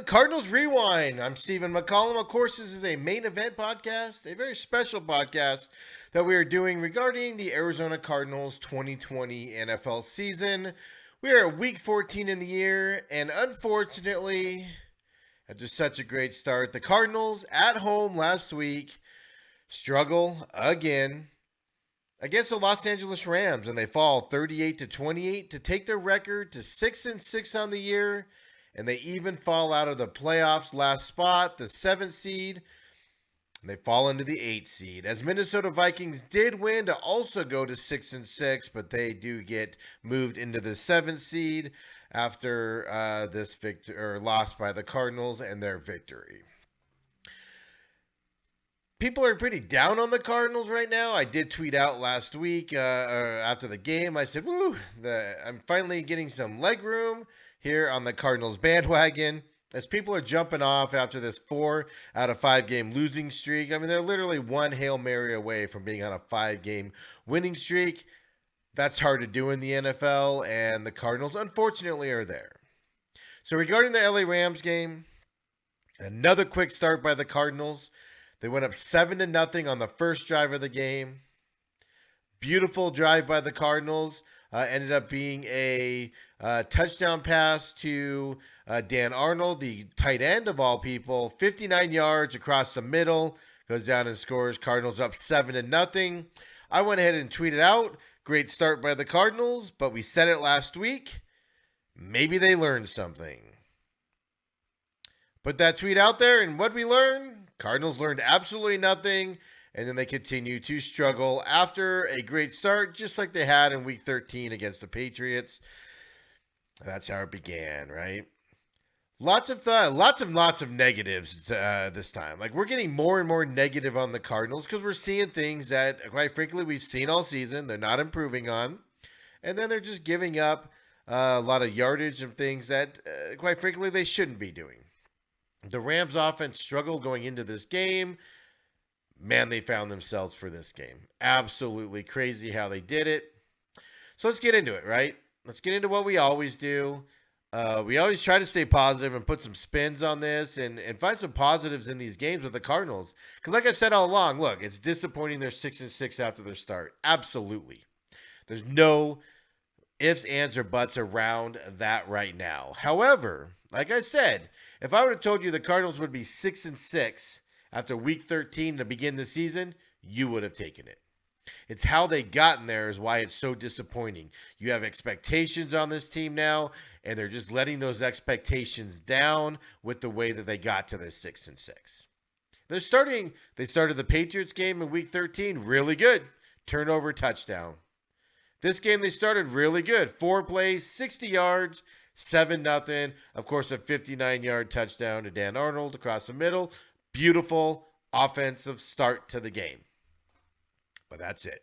Cardinals Rewind. I'm Steven McCollum. Of course, this is a main event podcast, a very special podcast that we are doing regarding the Arizona Cardinals 2020 NFL season. We are at week 14 in the year, and unfortunately, after such a great start, the Cardinals at home last week struggle again against the Los Angeles Rams, and they fall 38-28 to take their record to 6-6 on the year. And they even fall out of the playoffs last spot, the 7th seed. And they fall into the 8th seed. As Minnesota Vikings did win to also go to 6-6, but they do get moved into the 7th seed after this loss by the Cardinals and their victory. People are pretty down on the Cardinals right now. I did tweet out last week after the game. I said, woo, I'm finally getting some leg room here on the Cardinals bandwagon as people are jumping off after this 4 out of 5 game losing streak. I mean, they're literally one Hail Mary away from being on a 5-game winning streak. That's hard to do in the NFL, and the Cardinals, unfortunately, are there. So regarding the LA Rams game, another quick start by the Cardinals. They went up 7-0 on the first drive of the game. Beautiful drive by the Cardinals. Ended up being a touchdown pass to Dan Arnold, the tight end of all people. 59 yards across the middle. Goes down and scores. Cardinals up 7-0. I went ahead and tweeted out, great start by the Cardinals, but we said it last week. Maybe they learned something. Put that tweet out there, and what we learned? Cardinals learned absolutely nothing. And then they continue to struggle after a great start, just like they had in Week 13 against the Patriots. That's how it began, right? Lots of negatives this time. Like, we're getting more and more negative on the Cardinals because we're seeing things that, quite frankly, we've seen all season. They're not improving on. And then they're just giving up a lot of yardage and things that, quite frankly, they shouldn't be doing. The Rams offense struggled going into this game. Man, they found themselves for this game. Absolutely crazy how they did it. So let's get into it, right? Let's get into what we always do. We always try to stay positive and put some spins on this and find some positives in these games with the Cardinals. Because like I said all along, look, it's disappointing they're 6-6 after their start. Absolutely. There's no ifs, ands, or buts around that right now. However, like I said, if I would have told you the Cardinals would be 6-6 after Week 13 to begin the season, you would have taken it. It's how they gotten there is why it's so disappointing. You have expectations on this team now, and they're just letting those expectations down with the way that they got to this 6-6. They started the Patriots game in Week 13 really good. Turnover, touchdown. This game they started really good. 4 plays, 60 yards, 7-0. Of course, a 59-yard touchdown to Dan Arnold across the middle. Beautiful offensive start to the game. But that's it.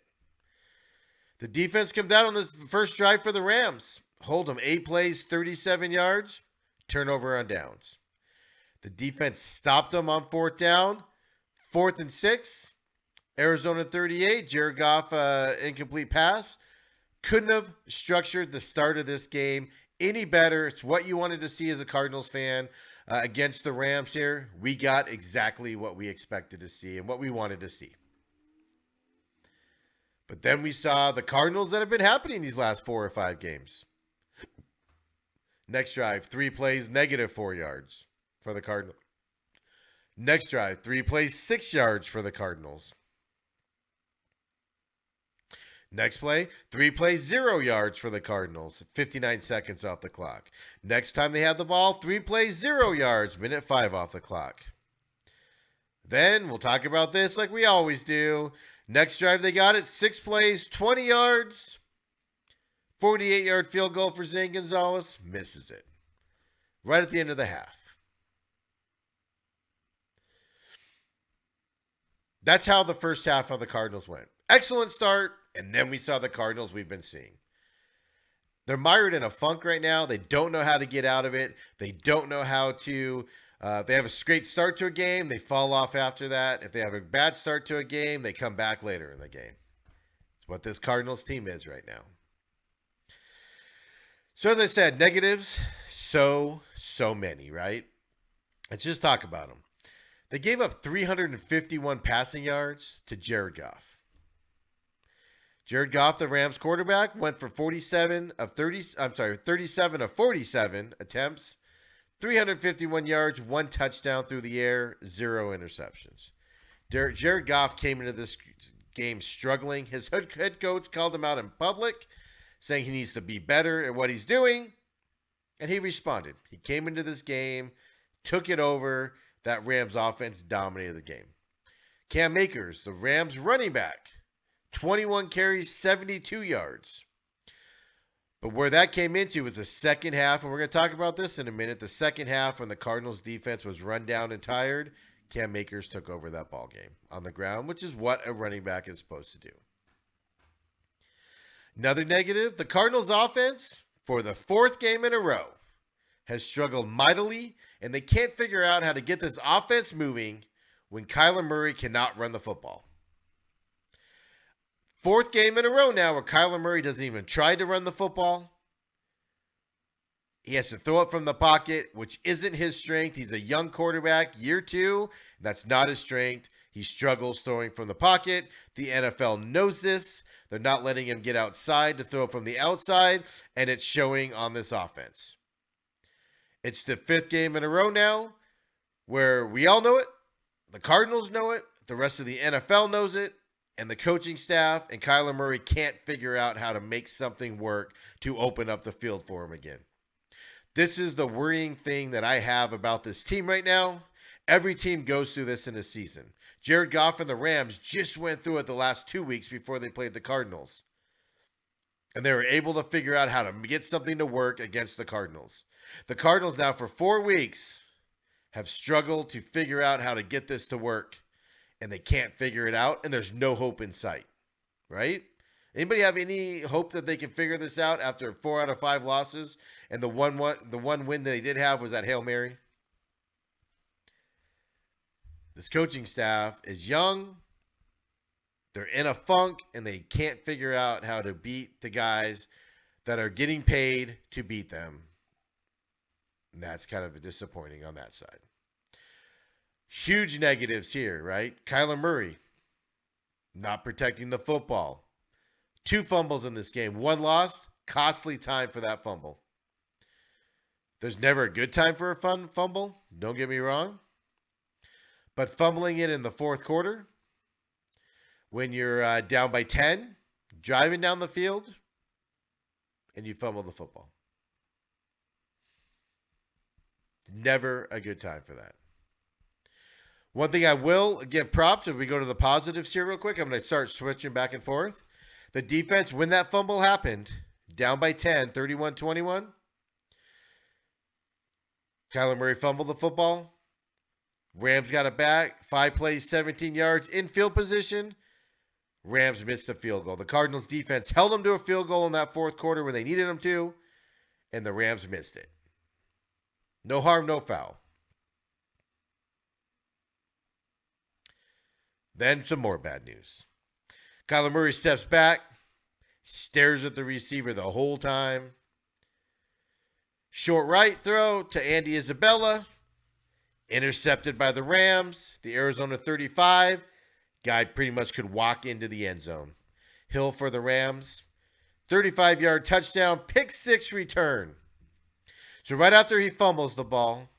The defense comes down on the first drive for the Rams. Hold them 8 plays, 37 yards, turnover on downs. The defense stopped them on 4th down, 4th and 6. Arizona 38, Jared Goff, incomplete pass. Couldn't have structured the start of this game any better. It's what you wanted to see as a Cardinals fan. Against the Rams here, we got exactly what we expected to see and what we wanted to see. But then we saw the Cardinals that have been happening these last 4 or 5 games. Next drive, 3 plays, -4 yards for the Cardinals. Next drive, 3 plays, 6 yards for the Cardinals. Next play, 3 plays, 0 yards for the Cardinals. 59 seconds off the clock. Next time they had the ball, 3 plays, 0 yards. Minute 5 off the clock. Then we'll talk about this like we always do. Next drive they got it, 6 plays, 20 yards. 48-yard field goal for Zane Gonzalez. Misses it. Right at the end of the half. That's how the first half of the Cardinals went. Excellent start. And then we saw the Cardinals we've been seeing. They're mired in a funk right now. They don't know how to get out of it. They don't know how to. They have a great start to a game. They fall off after that. If they have a bad start to a game, they come back later in the game. It's what this Cardinals team is right now. So as I said, negatives, so many, right? Let's just talk about them. They gave up 351 passing yards to Jared Goff. Jared Goff, the Rams quarterback, went for 37 of 47 attempts, 351 yards, 1 touchdown through the air, 0 interceptions. Jared Goff came into this game struggling. His head coach called him out in public, saying he needs to be better at what he's doing, and he responded. He came into this game, took it over. That Rams offense dominated the game. Cam Akers, the Rams running back, 21 carries, 72 yards. But where that came into was the second half, and we're going to talk about this in a minute. The second half, when the Cardinals defense was run down and tired, Cam Akers took over that ball game on the ground, which is what a running back is supposed to do. Another negative, the Cardinals offense, for the 4th game in a row, has struggled mightily, and they can't figure out how to get this offense moving when Kyler Murray cannot run the football. 4th game in a row now where Kyler Murray doesn't even try to run the football. He has to throw it from the pocket, which isn't his strength. He's a young quarterback, year 2. That's not his strength. He struggles throwing from the pocket. The NFL knows this. They're not letting him get outside to throw from the outside, and it's showing on this offense. It's the 5th game in a row now where we all know it. The Cardinals know it. The rest of the NFL knows it. And the coaching staff and Kyler Murray can't figure out how to make something work to open up the field for him again. This is the worrying thing that I have about this team right now. Every team goes through this in a season. Jared Goff and the Rams just went through it the last 2 weeks before they played the Cardinals. And they were able to figure out how to get something to work against the Cardinals. The Cardinals now for 4 weeks have struggled to figure out how to get this to work. And they can't figure it out. And there's no hope in sight. Right? Anybody have any hope that they can figure this out after 4 out of 5 losses? And the one win they did have was that Hail Mary. This coaching staff is young. They're in a funk, and they can't figure out how to beat the guys that are getting paid to beat them. And that's kind of disappointing on that side. Huge negatives here, right? Kyler Murray, not protecting the football. 2 fumbles in this game. 1 lost. Costly time for that fumble. There's never a good time for a fumble. Don't get me wrong. But fumbling it in the 4th quarter, when you're down by 10, driving down the field, and you fumble the football. Never a good time for that. One thing I will give props, if we go to the positives here real quick, I'm going to start switching back and forth. The defense, when that fumble happened, down by 10, 31-21, Kyler Murray fumbled the football. Rams got it back. 5 plays, 17 yards in field position. Rams missed a field goal. The Cardinals defense held them to a field goal in that 4th quarter when they needed them to, and the Rams missed it. No harm, no foul. Then some more bad news. Kyler Murray steps back, stares at the receiver the whole time. Short right throw to Andy Isabella. Intercepted by the Rams. The Arizona 35. Guy pretty much could walk into the end zone. Hill for the Rams. 35-yard touchdown. Pick 6 return. So right after he fumbles the ball,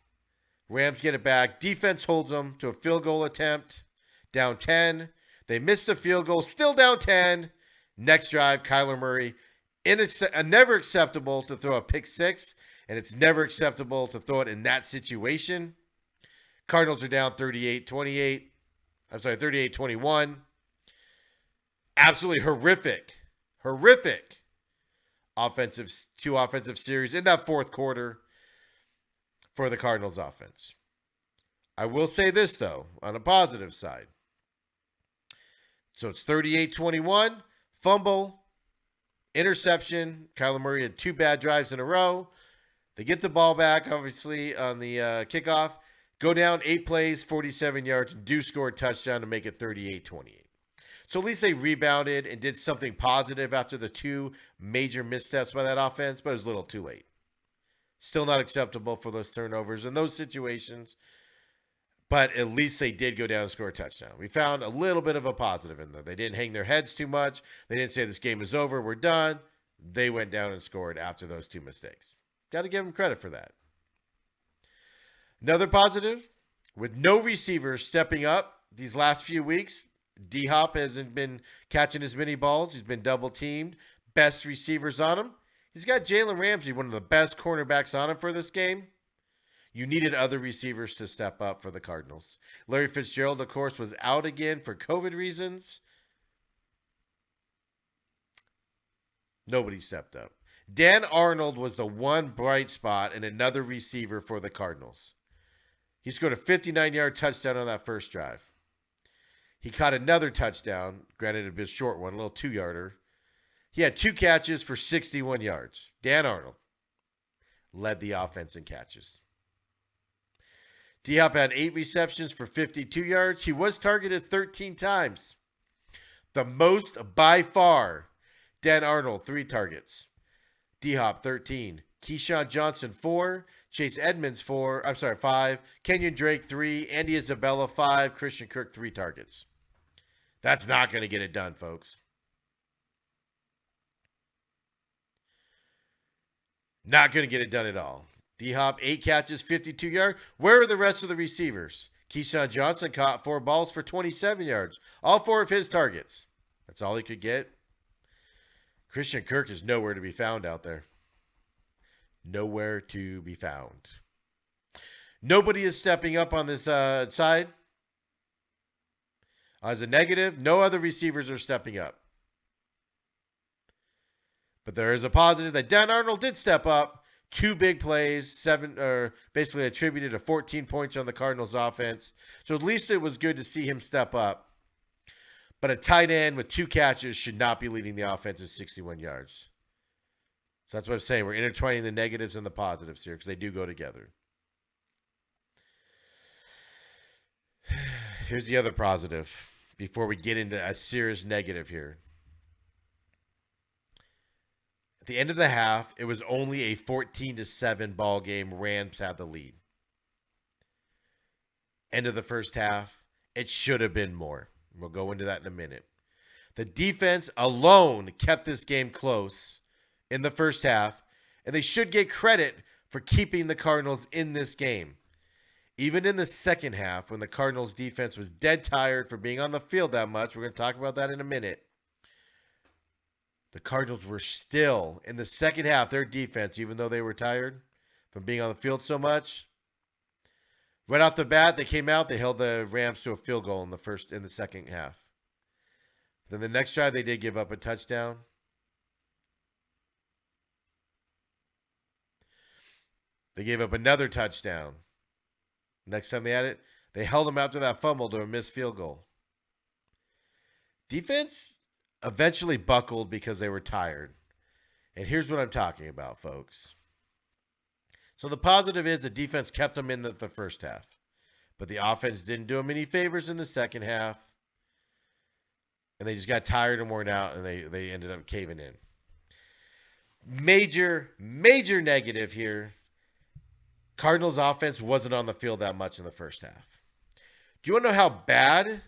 Rams get it back. Defense holds them to a field goal attempt. Down 10. They missed the field goal. Still down 10. Next drive, Kyler Murray. Never acceptable to throw a pick 6. And it's never acceptable to throw it in that situation. Cardinals are down 38-28. I'm sorry, 38-21. Absolutely horrific two offensive series in that 4th quarter for the Cardinals offense. I will say this, though, on a positive side. So it's 38-21, fumble, interception. Kyler Murray had 2 bad drives in a row. They get the ball back, obviously, on the kickoff. Go down 8 plays, 47 yards, and do score a touchdown to make it 38-28. So at least they rebounded and did something positive after the 2 major missteps by that offense, but it was a little too late. Still not acceptable for those turnovers in those situations. But at least they did go down and score a touchdown. We found a little bit of a positive in there. They didn't hang their heads too much. They didn't say this game is over, we're done. They went down and scored after those two mistakes. Got to give them credit for that. Another positive, with no receivers stepping up these last few weeks, D-Hop hasn't been catching as many balls. He's been double teamed. Best receivers on him. He's got Jalen Ramsey, one of the best cornerbacks on him for this game. You needed other receivers to step up for the Cardinals. Larry Fitzgerald, of course, was out again for COVID reasons. Nobody stepped up. Dan Arnold was the one bright spot and another receiver for the Cardinals. He scored a 59-yard touchdown on that first drive. He caught another touchdown, granted a bit short one, a little 2-yarder. He had 2 catches for 61 yards. Dan Arnold led the offense in catches. D-Hop had 8 receptions for 52 yards. He was targeted 13 times. The most by far. Dan Arnold, 3 targets. D-Hop, 13. Keyshawn Johnson, 4. Chase Edmonds, 5. Kenyon Drake, 3. Andy Isabella, 5. Christian Kirk, 3 targets. That's not going to get it done, folks. Not going to get it done at all. D-Hop, 8 catches, 52 yards. Where are the rest of the receivers? Keyshawn Johnson caught 4 balls for 27 yards. All 4 of his targets. That's all he could get. Christian Kirk is nowhere to be found out there. Nowhere to be found. Nobody is stepping up on this side. As a negative, no other receivers are stepping up. But there is a positive that Dan Arnold did step up. 2 big plays, basically attributed to 14 points on the Cardinals offense. So at least it was good to see him step up. But a tight end with 2 catches should not be leading the offense at 61 yards. So that's what I'm saying. We're intertwining the negatives and the positives here because they do go together. Here's the other positive before we get into a serious negative here. At the end of the half, it was only a 14-7 ball game. Rams had the lead. End of the first half, it should have been more. We'll go into that in a minute. The defense alone kept this game close in the first half, and they should get credit for keeping the Cardinals in this game. Even in the second half, when the Cardinals defense was dead tired for being on the field that much, we're going to talk about that in a minute. The Cardinals were still, in the second half, their defense, even though they were tired from being on the field so much, right off the bat, they came out, they held the Rams to a field goal in the second half. Then the next drive, they did give up a touchdown. They gave up another touchdown. Next time they had it, they held them after that fumble to a missed field goal. Defense eventually buckled because they were tired. And here's what I'm talking about, folks. So the positive is the defense kept them in the first half. But the offense didn't do them any favors in the second half. And they just got tired and worn out, and they ended up caving in. Major negative here. Cardinals offense wasn't on the field that much in the first half. Do you want to know how bad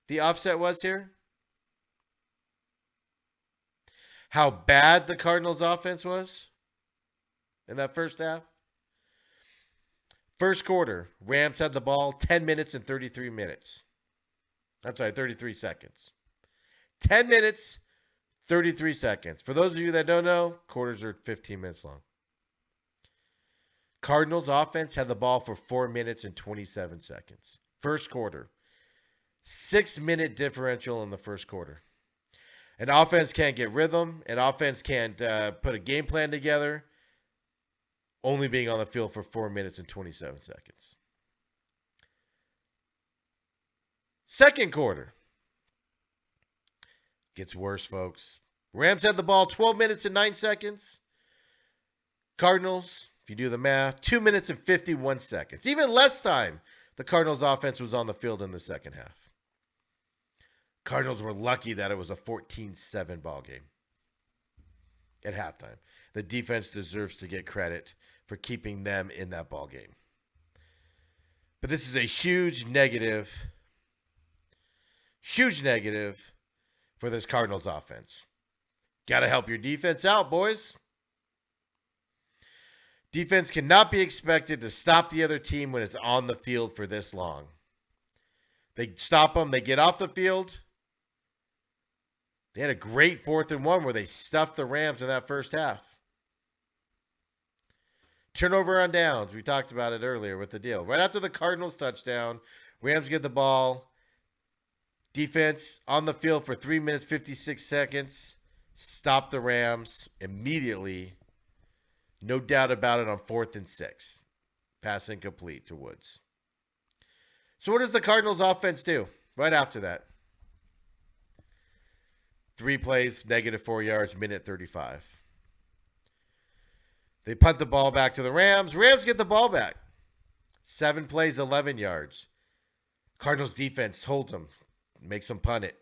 the offset was here? How bad the Cardinals offense was in that first half? First quarter, Rams had the ball 10 minutes and 33 seconds. 10 minutes, 33 seconds. For those of you that don't know, quarters are 15 minutes long. Cardinals offense had the ball for 4 minutes and 27 seconds. First quarter. 6-minute differential in the first quarter. An offense can't get rhythm. An offense can't put a game plan together. Only being on the field for 4 minutes and 27 seconds. Second quarter. Gets worse, folks. Rams had the ball 12 minutes and 9 seconds. Cardinals, if you do the math, 2 minutes and 51 seconds. Even less time the Cardinals offense was on the field in the second half. Cardinals were lucky that it was a 14-7 ball game at halftime. The defense deserves to get credit for keeping them in that ball game. But this is a huge negative for this Cardinals offense. Got to help your defense out, boys. Defense cannot be expected to stop the other team when it's on the field for this long. They stop them, they get off the field. They had a great 4th and 1 where they stuffed the Rams in that first half. Turnover on downs. We talked about it earlier with the deal. Right after the Cardinals touchdown, Rams get the ball. Defense on the field for 3 minutes, 56 seconds. Stop the Rams immediately. No doubt about it on 4th and 6. Pass incomplete to Woods. So what does the Cardinals offense do right after that? 3 plays, -4 yards, minute 35. They punt the ball back to the Rams. Rams get the ball back. 7 plays, 11 yards. Cardinals defense holds them, makes them punt it.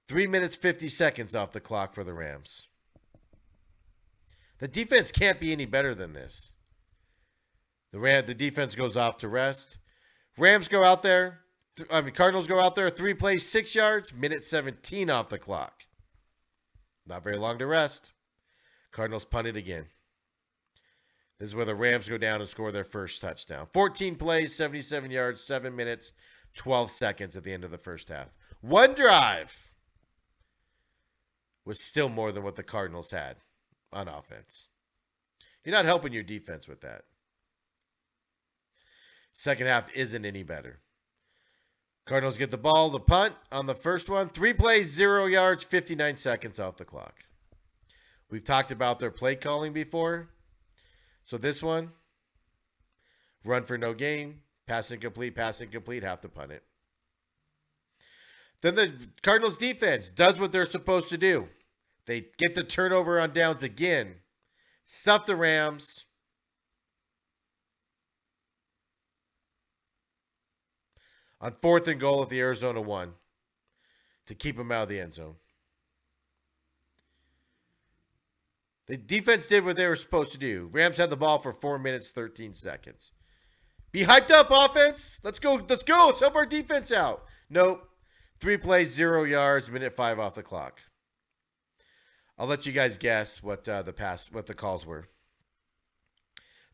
3 minutes, 50 seconds off the clock for the Rams. The defense can't be any better than this. The defense goes off to rest. Rams go out there. Cardinals go out there. 3 plays, 6 yards. Minute 17 off the clock. Not very long to rest. Cardinals punt it again. This is where the Rams go down and score their first touchdown. 14 plays, 77 yards, 7 minutes, 12 seconds at the end of the first half. 1 drive was still more than what the Cardinals had on offense. You're not helping your defense with that. Second half isn't any better. Cardinals get the ball, the punt on the first one. 3 plays, 0 yards, 59 seconds off the clock. We've talked about their play calling before. So this one, run for no gain, pass incomplete, have to punt it. Then the Cardinals defense does what they're supposed to do. They get the turnover on downs again, stuff the Rams. On 4th and goal at the Arizona 1 to keep them out of the end zone. The defense did what they were supposed to do. Rams had the ball for 4 minutes, 13 seconds. Be hyped up, offense. Let's go. Let's help our defense out. Nope. 3 plays, 0 yards, minute 5 off the clock. I'll let you guys guess what the calls were.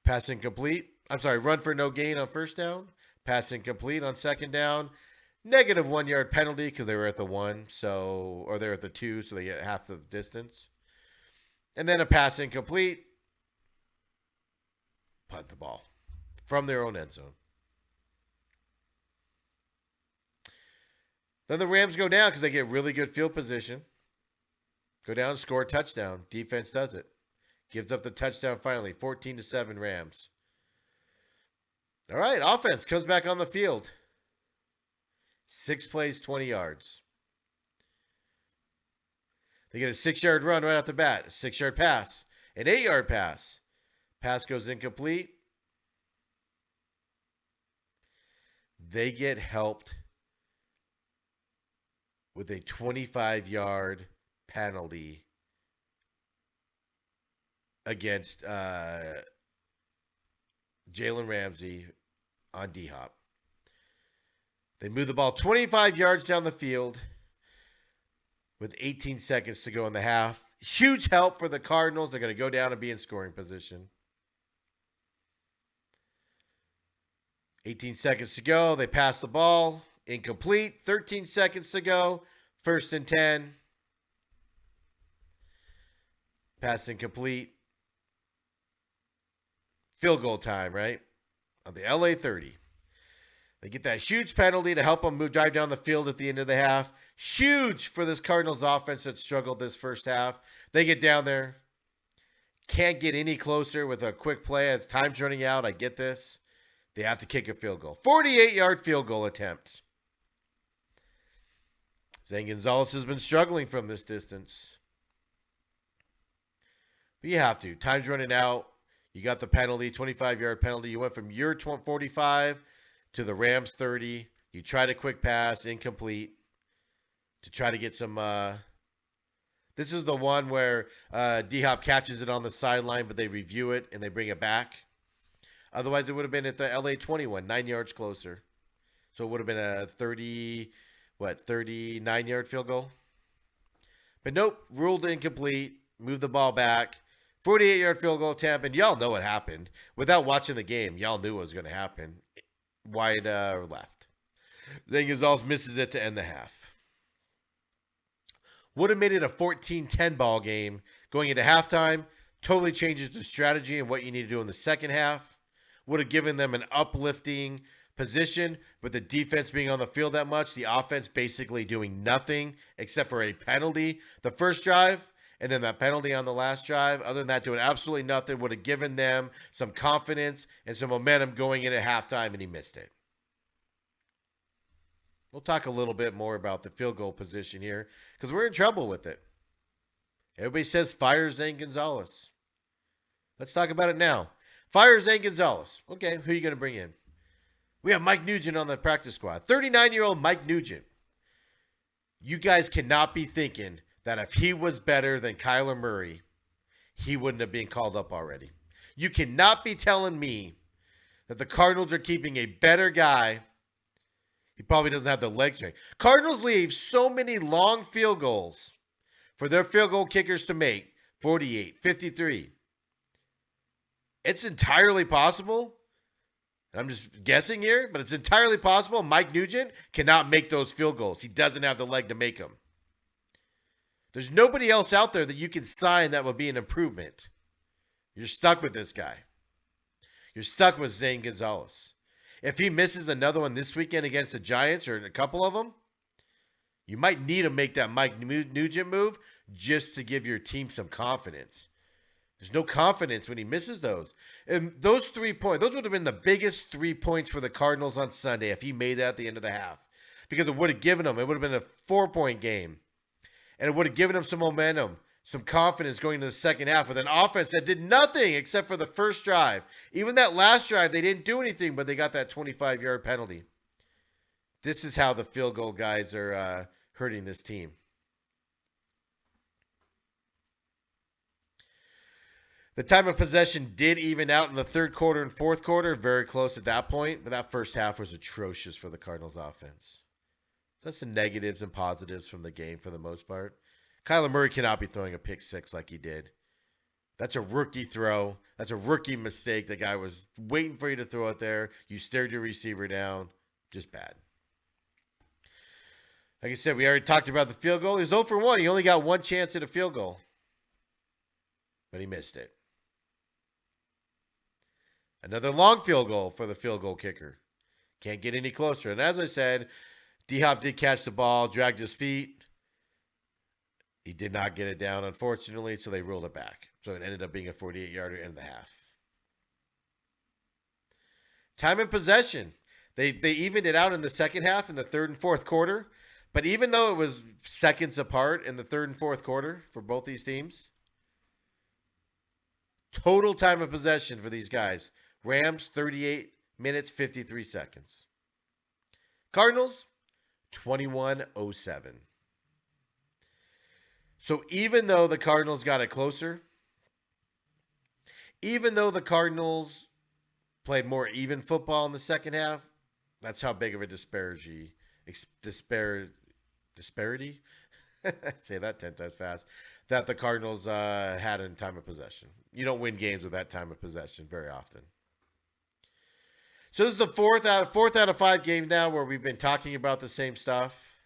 Pass incomplete. Run for no gain on first down. Pass incomplete on second down. -1 yard penalty because they were at the 1, or they're at the 2, so they get half the distance. And then a pass incomplete. Punt the ball from their own end zone. Then the Rams go down because they get really good field position. Go down and score a touchdown. Defense does it. Gives up the touchdown finally. 14-7 Rams. All right, offense comes back on the field. 6 plays, 20 yards. They get a 6-yard run right off the bat. A 6-yard pass. An 8-yard pass. Pass goes incomplete. They get helped with a 25-yard penalty against Jalen Ramsey on D-Hop. They move the ball 25 yards down the field with 18 seconds to go in the half. Huge help for the Cardinals. They're going to go down and be in scoring position. 18 seconds to go. They pass the ball. Incomplete. 13 seconds to go. 1st and 10. Pass incomplete. Field goal time, right? On the LA 30. They get that huge penalty to help them drive down the field at the end of the half. Huge for this Cardinals offense that struggled this first half. They get down there. Can't get any closer with a quick play as time's running out. I get this. They have to kick a field goal. 48-yard field goal attempt. Zane Gonzalez has been struggling from this distance. But you have to. Time's running out. You got the penalty, 25-yard penalty. You went from your 45 to the Rams 30. You tried a quick pass, incomplete, to try to get some. This is the one where D-Hop catches it on the sideline, but they review it and they bring it back. Otherwise, it would have been at the LA 21, 9 yards closer. So it would have been a 39-yard field goal. But nope, ruled incomplete. Moved the ball back. 48-yard field goal attempt, and y'all know what happened. Without watching the game, y'all knew what was going to happen. Wide left. Then Gonzalez misses it to end the half. Would have made it a 14-10 ball game going into halftime. Totally changes the strategy and what you need to do in the second half. Would have given them an uplifting position, with the defense being on the field that much, the offense basically doing nothing except for a penalty the first drive, and then that penalty on the last drive. Other than that, doing absolutely nothing. Would have given them some confidence and some momentum going into halftime, and he missed it. We'll talk a little bit more about the field goal position here because we're in trouble with it. Everybody says fire Zane Gonzalez. Let's talk about it now. Fire Zane Gonzalez. Okay, who are you going to bring in? We have Mike Nugent on the practice squad. 39-year-old Mike Nugent. You guys cannot be thinking that if he was better than Kyler Murray, he wouldn't have been called up already. You cannot be telling me that the Cardinals are keeping a better guy. He probably doesn't have the leg strength. Cardinals leave so many long field goals for their field goal kickers to make. 48, 53. It's entirely possible. I'm just guessing here, but it's entirely possible Mike Nugent cannot make those field goals. He doesn't have the leg to make them. There's nobody else out there that you can sign that would be an improvement. You're stuck with this guy. You're stuck with Zane Gonzalez. If he misses another one this weekend against the Giants or a couple of them, you might need to make that Mike Nugent move just to give your team some confidence. There's no confidence when he misses those. And those 3 points, those would have been the biggest 3 points for the Cardinals on Sunday if he made that at the end of the half. Because it would have given them, it would have been a 4-point game. And it would have given them some momentum, some confidence going into the second half with an offense that did nothing except for the first drive. Even that last drive, they didn't do anything, but they got that 25-yard penalty. This is how the field goal guys are hurting this team. The time of possession did even out in the third quarter and fourth quarter, very close at that point, but that first half was atrocious for the Cardinals offense. So that's the negatives and positives from the game for the most part. Kyler Murray cannot be throwing a pick six like he did. That's a rookie throw. That's a rookie mistake. The guy was waiting for you to throw it there. You stared your receiver down. Just bad. Like I said, we already talked about the field goal. He was 0 for 1. He only got one chance at a field goal, but he missed it. Another long field goal for the field goal kicker. Can't get any closer. And as I said, D-Hop did catch the ball, dragged his feet. He did not get it down, unfortunately, so they ruled it back. So it ended up being a 48-yarder in the half. Time and possession. They evened it out in the second half in the third and fourth quarter. But even though it was seconds apart in the third and fourth quarter for both these teams, total time of possession for these guys. Rams, 38 minutes, 53 seconds. Cardinals, 21:07. So even though the Cardinals got it closer, even though the Cardinals played more even football in the second half, that's how big of a disparity. Say that 10 times fast. That the Cardinals had in time of possession. You don't win games with that time of possession very often. So this is the fourth out of 5 games now where we've been talking about the same stuff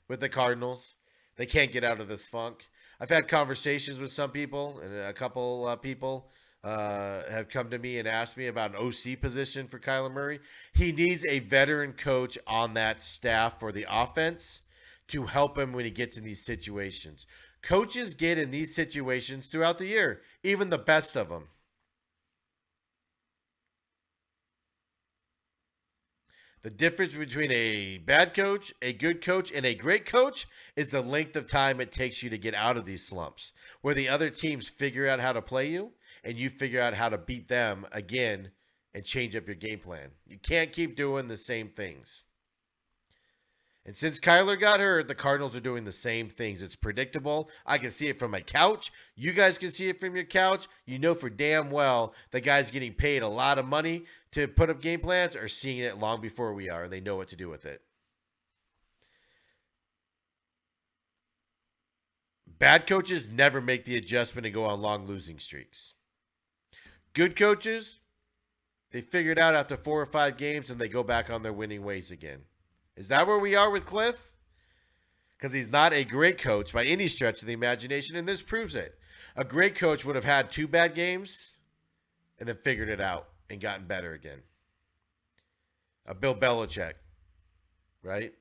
with the Cardinals. They can't get out of this funk. I've had conversations with some people, and a couple people have come to me and asked me about an OC position for Kyler Murray. He needs a veteran coach on that staff for the offense to help him when he gets in these situations. Coaches get in these situations throughout the year, even the best of them. The difference between a bad coach, a good coach, and a great coach is the length of time it takes you to get out of these slumps, where the other teams figure out how to play you and you figure out how to beat them again and change up your game plan. You can't keep doing the same things. And since Kyler got hurt, the Cardinals are doing the same things. It's predictable. I can see it from my couch. You guys can see it from your couch. You know for damn well the guys getting paid a lot of money to put up game plans are seeing it long before we are, and they know what to do with it. Bad coaches never make the adjustment and go on long losing streaks. Good coaches, they figure it out after 4 or 5 games and they go back on their winning ways again. Is that where we are with Cliff? Because he's not a great coach by any stretch of the imagination, and this proves it. A great coach would have had 2 bad games and then figured it out and gotten better again. A Bill Belichick, right?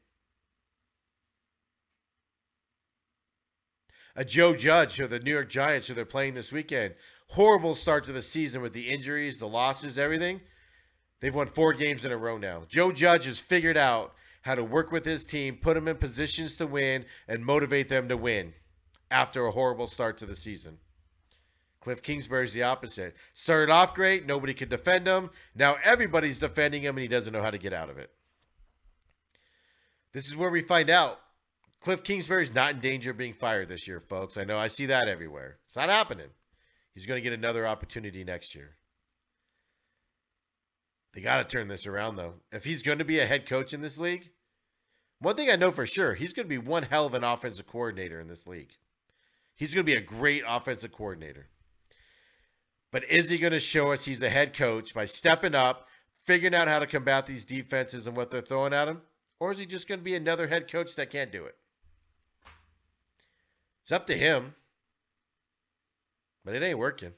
A Joe Judge or the New York Giants who they're playing this weekend. Horrible start to the season with the injuries, the losses, everything. They've won 4 games in a row now. Joe Judge has figured out how to work with his team, put them in positions to win, and motivate them to win after a horrible start to the season. Cliff Kingsbury's the opposite. Started off great, nobody could defend him. Now everybody's defending him, and he doesn't know how to get out of it. This is where we find out Cliff Kingsbury's not in danger of being fired this year, folks. I know I see that everywhere. It's not happening. He's going to get another opportunity next year. They got to turn this around, though. If he's going to be a head coach in this league, one thing I know for sure, he's going to be one hell of an offensive coordinator in this league. He's going to be a great offensive coordinator. But is he going to show us he's a head coach by stepping up, figuring out how to combat these defenses and what they're throwing at him? Or is he just going to be another head coach that can't do it? It's up to him. But it ain't working.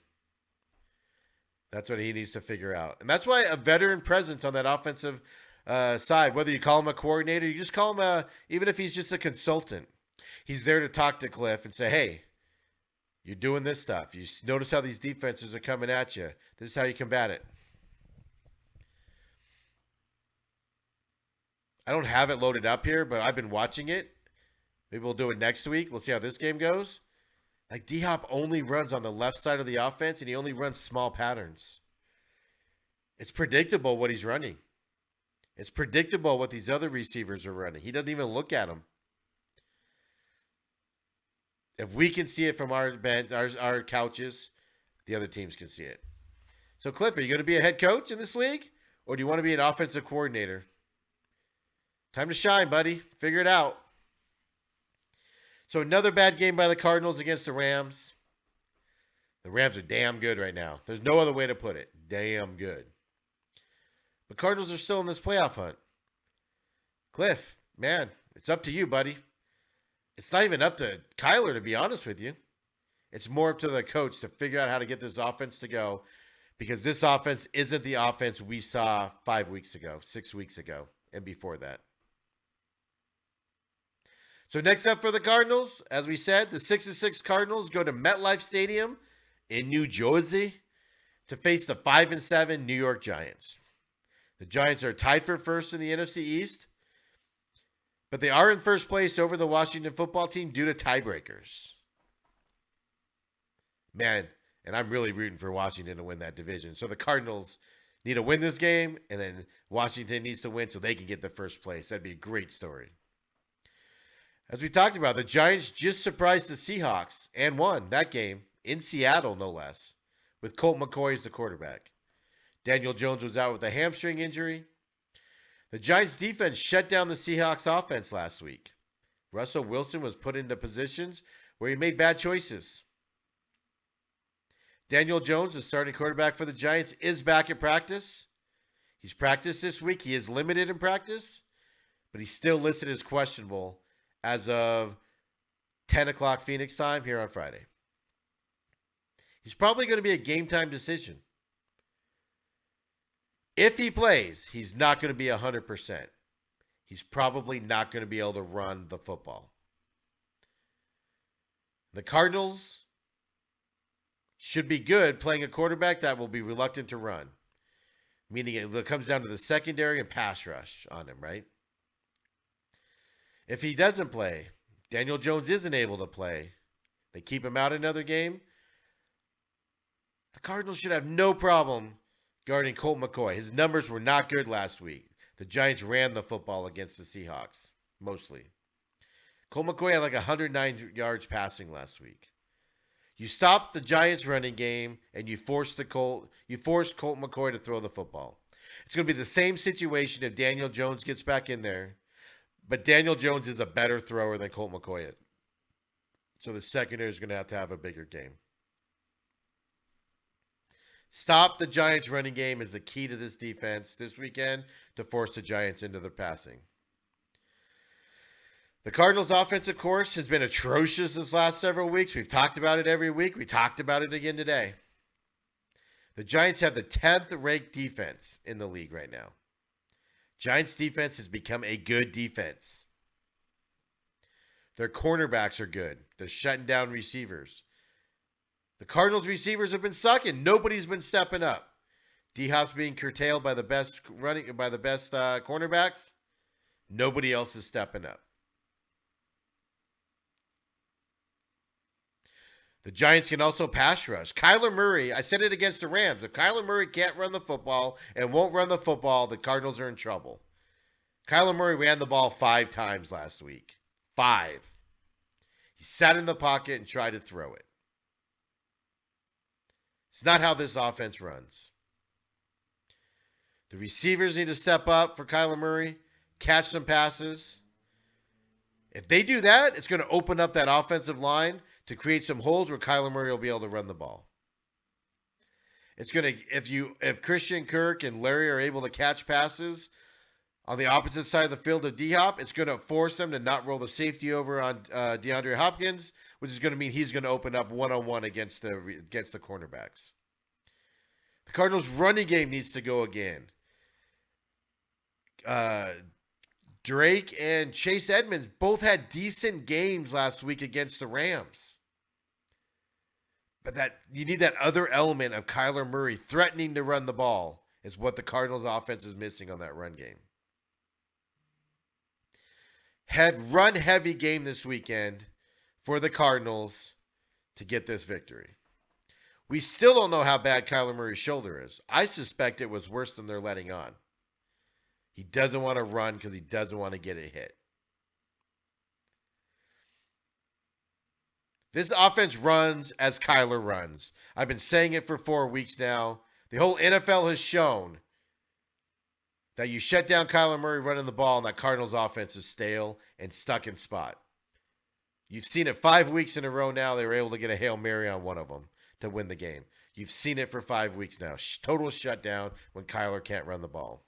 That's what he needs to figure out. And that's why a veteran presence on that offensive side, whether you call him a coordinator, you just call him even if he's just a consultant, he's there to talk to Cliff and say, hey, you're doing this stuff. You notice how these defenses are coming at you. This is how you combat it. I don't have it loaded up here, but I've been watching it. Maybe we'll do it next week. We'll see how this game goes. Like D-Hop only runs on the left side of the offense, and he only runs small patterns. It's predictable what he's running. It's predictable what these other receivers are running. He doesn't even look at them. If we can see it from our bench, our couches, the other teams can see it. So, Cliff, are you going to be a head coach in this league, or do you want to be an offensive coordinator? Time to shine, buddy. Figure it out. So another bad game by the Cardinals against the Rams. The Rams are damn good right now. There's no other way to put it. Damn good. The Cardinals are still in this playoff hunt. Cliff, man, it's up to you, buddy. It's not even up to Kyler, to be honest with you. It's more up to the coach to figure out how to get this offense to go, because this offense isn't the offense we saw 5 weeks ago, 6 weeks ago, and before that. So next up for the Cardinals, as we said, the 6-6 Cardinals go to MetLife Stadium in New Jersey to face the 5-7 New York Giants. The Giants are tied for first in the NFC East, but they are in first place over the Washington football team due to tiebreakers. Man, and I'm really rooting for Washington to win that division. So the Cardinals need to win this game, and then Washington needs to win so they can get the first place. That'd be a great story. As we talked about, the Giants just surprised the Seahawks and won that game in Seattle, no less, with Colt McCoy as the quarterback. Daniel Jones was out with a hamstring injury. The Giants' defense shut down the Seahawks' offense last week. Russell Wilson was put into positions where he made bad choices. Daniel Jones, the starting quarterback for the Giants, is back at practice. He's practiced this week. He is limited in practice, but he's still listed as questionable as of 10 o'clock Phoenix time here on Friday. He's probably going to be a game time decision. If he plays, he's not going to be 100%. He's probably not going to be able to run the football. The Cardinals should be good playing a quarterback that will be reluctant to run. Meaning it comes down to the secondary and pass rush on him, right? If he doesn't play, Daniel Jones isn't able to play, they keep him out another game, the Cardinals should have no problem guarding Colt McCoy. His numbers were not good last week. The Giants ran the football against the Seahawks. mostly. Colt McCoy had like 109 yards passing last week. You stopped the Giants' running game and you forced Colt McCoy to throw the football. It's going to be the same situation if Daniel Jones gets back in there, but Daniel Jones is a better thrower than Colt McCoy is. So the secondary is going to have a bigger game. Stop the Giants' running game is the key to this defense this weekend to force the Giants into their passing. The Cardinals' offense, of course, has been atrocious this last several weeks. We've talked about it every week. We talked about it again today. The Giants have the 10th ranked defense in the league right now. Giants' defense has become a good defense. Their cornerbacks are good. They're shutting down receivers. The Cardinals' receivers have been sucking. Nobody's been stepping up. D-Hop's being curtailed by the best cornerbacks. Nobody else is stepping up. The Giants can also pass rush. Kyler Murray, I said it against the Rams. If Kyler Murray can't run the football and won't run the football, the Cardinals are in trouble. Kyler Murray ran the ball 5 times last week. 5. He sat in the pocket and tried to throw it. It's not how this offense runs. The receivers need to step up for Kyler Murray, catch some passes. If they do that, it's going to open up that offensive line to create some holes where Kyler Murray will be able to run the ball. It's going to, if Christian Kirk and Larry are able to catch passes on the opposite side of the field of D-Hop, it's going to force them to not roll the safety over on DeAndre Hopkins, which is going to mean he's going to open up one-on-one against the cornerbacks. The Cardinals' running game needs to go again. Drake and Chase Edmonds both had decent games last week against the Rams. But that you need that other element of Kyler Murray threatening to run the ball is what the Cardinals offense is missing on that run game. Had run heavy game this weekend for the Cardinals to get this victory. We still don't know how bad Kyler Murray's shoulder is. I suspect it was worse than they're letting on. He doesn't want to run because he doesn't want to get it hit. This offense runs as Kyler runs. I've been saying it for 4 weeks now. The whole NFL has shown that you shut down Kyler Murray running the ball and that Cardinals offense is stale and stuck in spot. You've seen it 5 weeks in a row now. They were able to get a Hail Mary on one of them to win the game. You've seen it for 5 weeks now. Total shutdown when Kyler can't run the ball.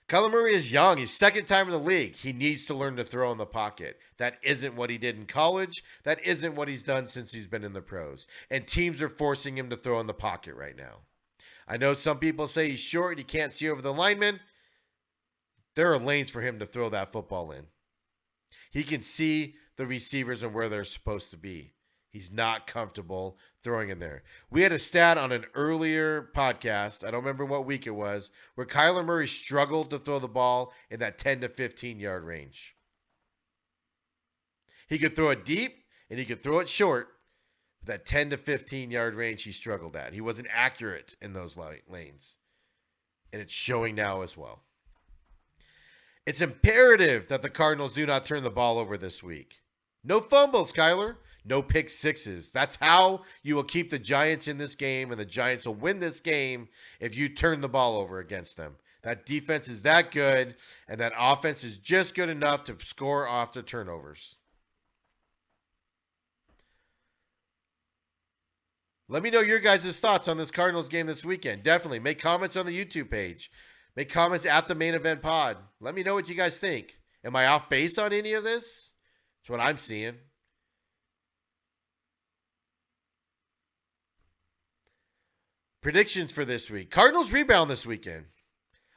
Kyler Murray is young. He's second time in the league. He needs to learn to throw in the pocket. That isn't what he did in college. That isn't what he's done since he's been in the pros. And teams are forcing him to throw in the pocket right now. I know some people say he's short and he can't see over the linemen. There are lanes for him to throw that football in. He can see the receivers and where they're supposed to be. He's not comfortable throwing in there. We had a stat on an earlier podcast, I don't remember what week it was, where Kyler Murray struggled to throw the ball in that 10 to 15 yard range. He could throw it deep and he could throw it short. That 10 to 15 yard range he struggled at. He wasn't accurate in those lanes. And it's showing now as well. It's imperative that the Cardinals do not turn the ball over this week. No fumbles, Kyler. No pick sixes. That's how you will keep the Giants in this game, and the Giants will win this game if you turn the ball over against them. That defense is that good, and that offense is just good enough to score off the turnovers. Let me know your guys' thoughts on this Cardinals game this weekend. Definitely make comments on the YouTube page. Make comments at the Main Event Pod. Let me know what you guys think. Am I off base on any of this? That's what I'm seeing. Predictions for this week. Cardinals rebound this weekend.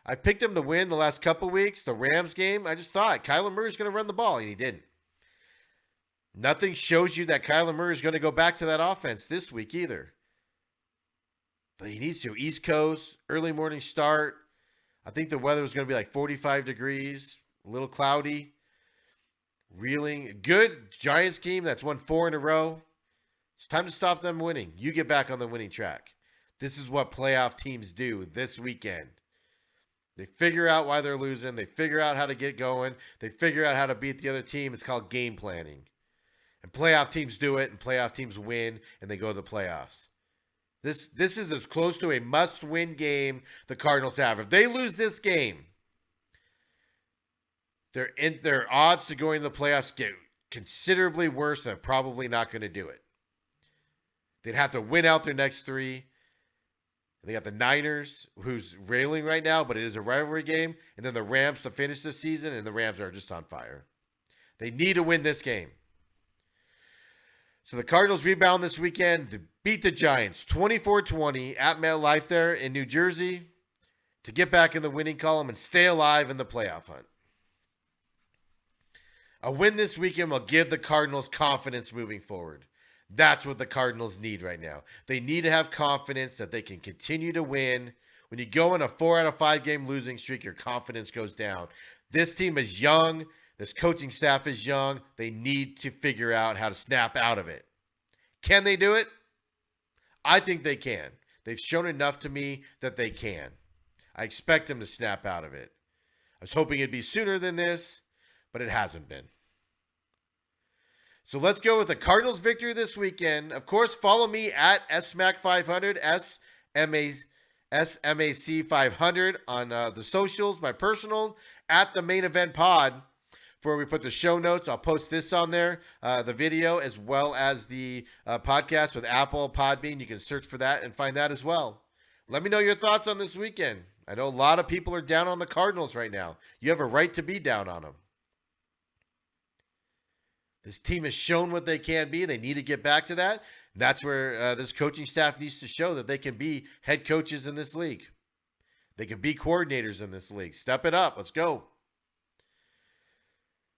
I picked them to win the last couple weeks. The Rams game, I just thought Kyler Murray's going to run the ball, and he didn't. Nothing shows you that Kyler Murray's going to go back to that offense this week either. But he needs to. East Coast, early morning start. I think the weather was going to be like 45 degrees, a little cloudy. Reeling. Good Giants team that's won 4 in a row. It's time to stop them winning. You get back on the winning track. This is what playoff teams do this weekend. They figure out why they're losing. They figure out how to get going. They figure out how to beat the other team. It's called game planning. And playoff teams do it, and playoff teams win, and they go to the playoffs. This is as close to a must-win game the Cardinals have. If they lose this game, their odds to going to the playoffs get considerably worse. They're probably not going to do it. They'd have to win out their next three. They got the Niners, who's railing right now, but it is a rivalry game. And then the Rams to finish the season, and the Rams are just on fire. They need to win this game. So the Cardinals rebound this weekend to beat the Giants 24-20 at MetLife there in New Jersey to get back in the winning column and stay alive in the playoff hunt. A win this weekend will give the Cardinals confidence moving forward. That's what the Cardinals need right now. They need to have confidence that they can continue to win. When you go in a 4 out of 5 game losing streak, your confidence goes down. This team is young. This coaching staff is young. They need to figure out how to snap out of it. Can they do it? I think they can. They've shown enough to me that they can. I expect them to snap out of it. I was hoping it'd be sooner than this, but it hasn't been. So let's go with the Cardinals victory this weekend. Of course, follow me at SMAC500, SMAC500 on the socials, my personal, at the Main Event Pod, where we put the show notes. I'll post this on there, the video, as well as the podcast with Apple, Podbean. You can search for that and find that as well. Let me know your thoughts on this weekend. I know a lot of people are down on the Cardinals right now. You have a right to be down on them. This team has shown what they can be. They need to get back to that. That's where this coaching staff needs to show that they can be head coaches in this league. They can be coordinators in this league. Step it up. Let's go.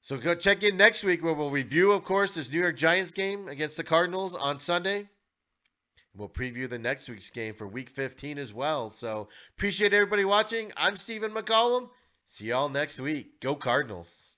So go check in next week where we'll review, of course, this New York Giants game against the Cardinals on Sunday. We'll preview the next week's game for Week 15 as well. So appreciate everybody watching. I'm Steven McCollum. See y'all next week. Go Cardinals.